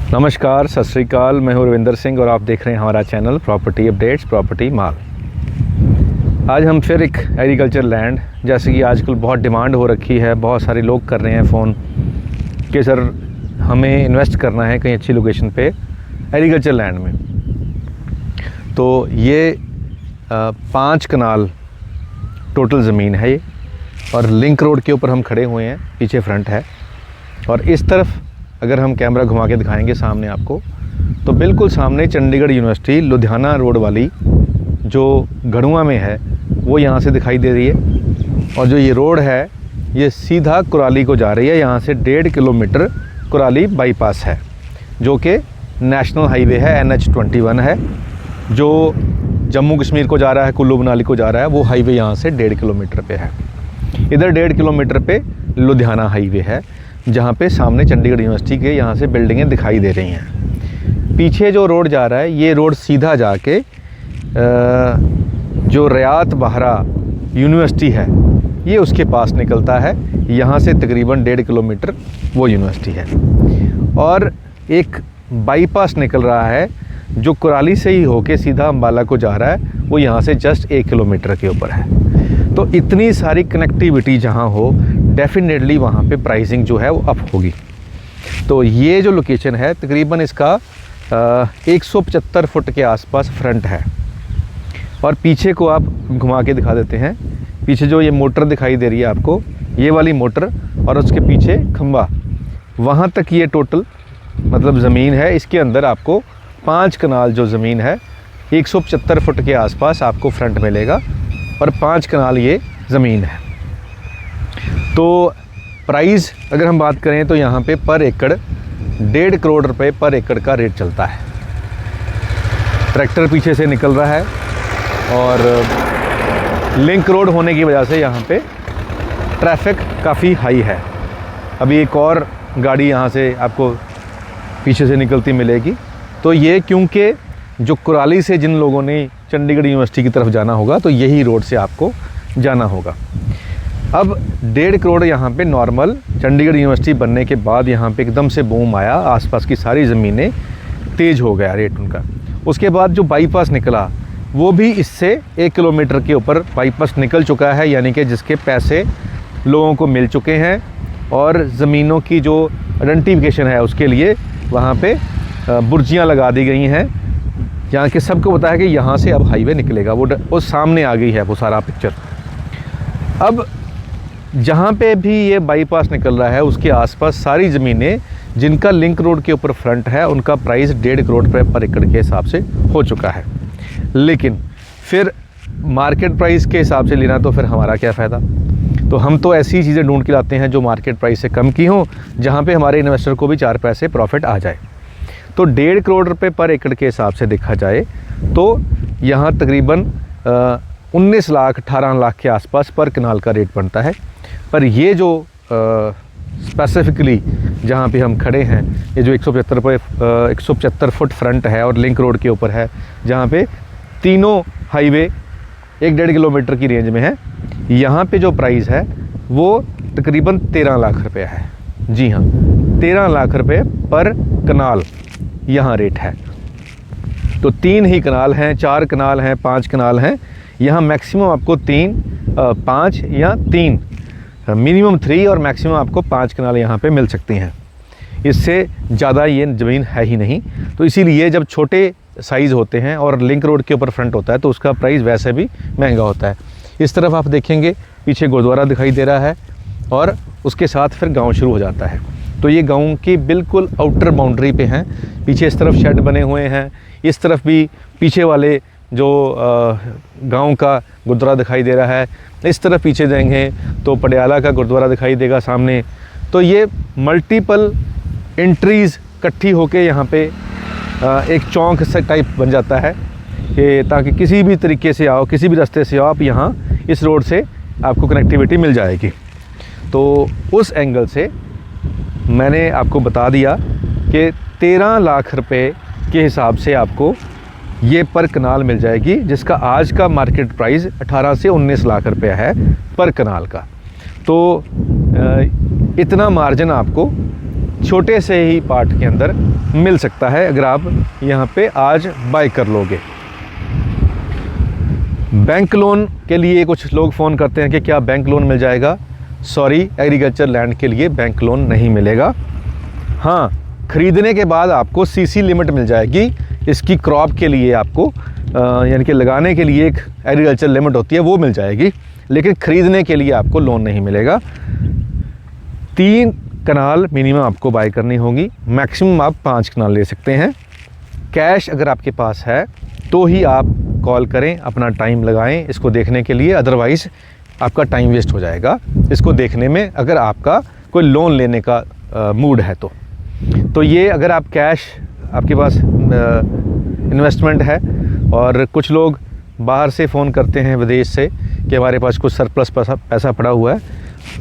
नमस्कार, सत श्री अकाल। मैं हूं रविंदर सिंह और आप देख रहे हैं हमारा चैनल प्रॉपर्टी अपडेट्स, प्रॉपर्टी माल। आज हम फिर एक एग्रीकल्चर लैंड, जैसे कि आजकल बहुत डिमांड हो रखी है, बहुत सारे लोग कर रहे हैं फ़ोन कि सर हमें इन्वेस्ट करना है कहीं अच्छी लोकेशन पे एग्रीकल्चर लैंड में। तो ये 5 कनाल टोटल ज़मीन है ये, और लिंक रोड के ऊपर हम खड़े हुए हैं, पीछे फ्रंट है। और इस तरफ अगर हम कैमरा घुमा के दिखाएंगे सामने आपको, तो बिल्कुल सामने चंडीगढ़ यूनिवर्सिटी लुधियाना रोड वाली जो गढ़ुआ में है वो यहाँ से दिखाई दे रही है। और जो ये रोड है ये सीधा कुराली को जा रही है। यहाँ से 1.5 किलोमीटर कुराली बाईपास है, जो कि नेशनल हाईवे है, NH-21 है, जो जम्मू कश्मीर को जा रहा है, कुल्लू मनाली को जा रहा है। वो हाईवे यहाँ से 1.5 किलोमीटर पे है। इधर 1.5 किलोमीटर पे लुधियाना हाईवे है, जहाँ पे सामने चंडीगढ़ यूनिवर्सिटी के यहाँ से बिल्डिंगें दिखाई दे रही हैं। पीछे जो रोड जा रहा है ये रोड सीधा जाके जो रियात बाहरा यूनिवर्सिटी है ये उसके पास निकलता है। यहाँ से तकरीबन 1.5 किलोमीटर वो यूनिवर्सिटी है। और एक बाईपास निकल रहा है जो कुराली से ही होके सीधा अम्बाला को जा रहा है, वो यहाँ से जस्ट 1 किलोमीटर के ऊपर है। तो इतनी सारी कनेक्टिविटी जहाँ हो, डेफिनेटली वहाँ पे प्राइसिंग जो है वो अप होगी। तो ये जो लोकेशन है तकरीबन इसका 175 फुट के आसपास फ्रंट है। और पीछे को आप घुमा के दिखा देते हैं। पीछे जो ये मोटर दिखाई दे रही है आपको, ये वाली मोटर, और उसके पीछे खंबा, वहाँ तक ये टोटल मतलब ज़मीन है। इसके अंदर आपको 5 कनाल जो ज़मीन है 175 फुट के आसपास आपको फ्रंट मिलेगा, और 5 कनाल ये ज़मीन है। तो प्राइस अगर हम बात करें तो यहाँ पे पर एकड़ 1.5 करोड़ रुपए पर एकड़ का रेट चलता है। ट्रैक्टर पीछे से निकल रहा है, और लिंक रोड होने की वजह से यहाँ पे ट्रैफिक काफ़ी हाई है। अभी एक और गाड़ी यहाँ से आपको पीछे से निकलती मिलेगी। तो ये क्योंकि जो कुराली से जिन लोगों ने चंडीगढ़ यूनिवर्सिटी की तरफ जाना होगा, तो यही रोड से आपको जाना होगा। अब 1.5 करोड़ यहाँ पे नॉर्मल चंडीगढ़ यूनिवर्सिटी बनने के बाद यहाँ पे एकदम से बूम आया, आसपास की सारी ज़मीनें तेज़ हो गया रेट उनका। उसके बाद जो बाईपास निकला वो भी इससे 1 किलोमीटर के ऊपर बाईपास निकल चुका है, यानी कि जिसके पैसे लोगों को मिल चुके हैं, और ज़मीनों की जो आइडेंटिफिकेशन है उसके लिए वहाँ पे बुर्जियाँ लगा दी गई हैं, यहाँ के सबको पता है कि यहाँ से अब हाईवे निकलेगा। वो सामने आ गई है वो सारा पिक्चर। अब जहाँ पे भी ये बाईपास निकल रहा है उसके आसपास सारी ज़मीनें जिनका लिंक रोड के ऊपर फ्रंट है, उनका प्राइस 1.5 करोड़ रुपये पर एकड़ के हिसाब से हो चुका है। लेकिन फिर मार्केट प्राइस के हिसाब से लेना तो फिर हमारा क्या फ़ायदा। तो हम तो ऐसी चीज़ें ढूंढ के लाते हैं जो मार्केट प्राइस से कम की हों, जहाँ पे हमारे इन्वेस्टर को भी 4 पैसे प्रॉफिट आ जाए। तो 1.5 करोड़ रुपये पर एकड़ के हिसाब से देखा जाए तो यहाँ तकरीबन 19 लाख 18 लाख के आसपास पर कनाल का रेट बनता है। पर ये जो स्पेसिफिकली जहाँ पे हम खड़े हैं, ये जो 175 फुट फ्रंट है और लिंक रोड के ऊपर है, जहाँ पे तीनों हाईवे 1.5 किलोमीटर की रेंज में है, यहाँ पे जो प्राइस है वो तकरीबन 13 लाख रुपये है। जी हाँ, 13 लाख रुपये पर कनाल यहाँ रेट है। तो 3 ही कनाल हैं, 4 कनाल हैं, 5 कनाल हैं। यहाँ मैक्सिमम आपको 3, 5 या 3, मिनिमम 3 और मैक्सिमम आपको 5 कनाल यहाँ पे मिल सकती हैं। इससे ज़्यादा ये ज़मीन है ही नहीं। तो इसीलिए जब छोटे साइज़ होते हैं और लिंक रोड के ऊपर फ्रंट होता है तो उसका प्राइस वैसे भी महंगा होता है। इस तरफ आप देखेंगे पीछे गुरुद्वारा दिखाई दे रहा है, और उसके साथ फिर गाँव शुरू हो जाता है। तो ये गाँव की बिल्कुल आउटर बाउंड्री पे हैं। पीछे इस तरफ शेड बने हुए हैं, इस तरफ भी पीछे वाले जो गांव का गुरुद्वारा दिखाई दे रहा है। इस तरफ पीछे जाएंगे तो पटियाला का गुरुद्वारा दिखाई देगा सामने। तो ये मल्टीपल एंट्रीज़ इकट्ठी होके यहाँ पे एक चौक से टाइप बन जाता है, कि ताकि किसी भी तरीके से आओ, किसी भी रास्ते से आओ, आप यहाँ इस रोड से आपको कनेक्टिविटी मिल जाएगी। तो उस एंगल से मैंने आपको बता दिया कि 13 लाख रुपए के हिसाब से आपको ये पर कनाल मिल जाएगी, जिसका आज का मार्केट प्राइस 18 से 19 लाख रुपए है पर कनाल का। तो इतना मार्जिन आपको छोटे से ही पार्ट के अंदर मिल सकता है अगर आप यहाँ पे आज बाय कर लोगे। बैंक लोन के लिए कुछ लोग फ़ोन करते हैं कि क्या बैंक लोन मिल जाएगा। सॉरी, एग्रीकल्चर लैंड के लिए बैंक लोन नहीं मिलेगा। हाँ, ख़रीदने के बाद आपको सीसी लिमिट मिल जाएगी। इसकी क्रॉप के लिए आपको यानी कि लगाने के लिए एक एग्रीकल्चर लिमिट होती है, वो मिल जाएगी, लेकिन ख़रीदने के लिए आपको लोन नहीं मिलेगा। 3 कनाल मिनिमम आपको बाय करनी होगी, मैक्सिमम आप 5 कनाल ले सकते हैं। कैश अगर आपके पास है तो ही आप कॉल करें, अपना टाइम लगाएं इसको देखने के लिए, अदरवाइज़ आपका टाइम वेस्ट हो जाएगा इसको देखने में, अगर आपका कोई लोन लेने का मूड है तो ये अगर आप कैश आपके पास इन्वेस्टमेंट है। और कुछ लोग बाहर से फ़ोन करते हैं विदेश से कि हमारे पास कुछ सरप्लस पैसा पड़ा हुआ है,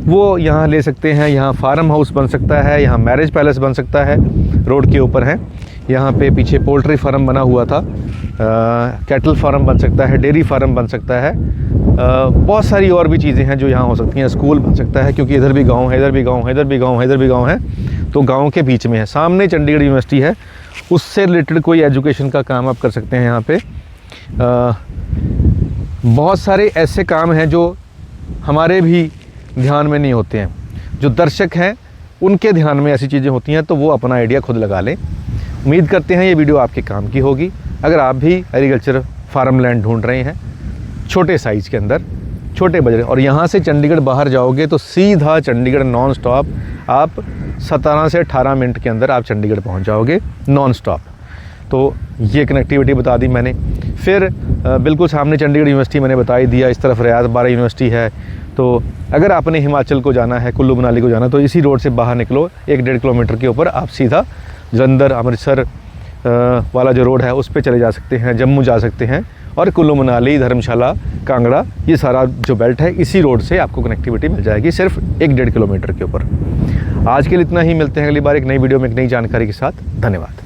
वो यहाँ ले सकते हैं। यहाँ फार्म हाउस बन सकता है, यहाँ मैरिज पैलेस बन सकता है, रोड के ऊपर है। यहाँ पे पीछे पोल्ट्री फार्म बना हुआ था, कैटल फार्म बन सकता है, डेयरी फार्म बन सकता है, बहुत सारी और भी चीज़ें हैं जो यहाँ हो सकती हैं। स्कूल बन सकता है, क्योंकि इधर भी गांव है, इधर भी गांव है, इधर भी गांव है, इधर भी गांव है, तो गांव के बीच में है। सामने चंडीगढ़ यूनिवर्सिटी है, उससे रिलेटेड कोई एजुकेशन का काम आप कर सकते हैं यहाँ पे। बहुत सारे ऐसे काम हैं जो हमारे भी ध्यान में नहीं होते हैं, जो दर्शक हैं उनके ध्यान में ऐसी चीज़ें होती हैं, तो वो अपना आइडिया खुद लगा लें। उम्मीद करते हैं ये वीडियो आपके काम की होगी। अगर आप भी एग्रीकल्चर फार्म लैंड ढूंढ रहे हैं छोटे साइज़ के अंदर, छोटे बजट, और यहाँ से चंडीगढ़ बाहर जाओगे तो सीधा चंडीगढ़ नॉन स्टॉप आप 17 से 18 मिनट के अंदर आप चंडीगढ़ पहुँच जाओगे नॉन स्टॉप। तो ये कनेक्टिविटी बता दी मैंने। फिर बिल्कुल सामने चंडीगढ़ यूनिवर्सिटी मैंने बता ही दिया, इस तरफ रियाद बारा यूनिवर्सिटी है। तो अगर आपने हिमाचल को जाना है, कुल्लू मनाली को जाना, तो इसी रोड से बाहर निकलो, 1-1.5 किलोमीटर के ऊपर आप सीधा जलंधर अमृतसर वाला जो रोड है उस पे चले जा सकते हैं, जम्मू जा सकते हैं, और कुल्लू मनाली, धर्मशाला, कांगड़ा, ये सारा जो बेल्ट है इसी रोड से आपको कनेक्टिविटी मिल जाएगी, सिर्फ 1-1.5 किलोमीटर के ऊपर। आज के लिए इतना ही, मिलते हैं अगली बार एक नई वीडियो में एक नई जानकारी के साथ। धन्यवाद।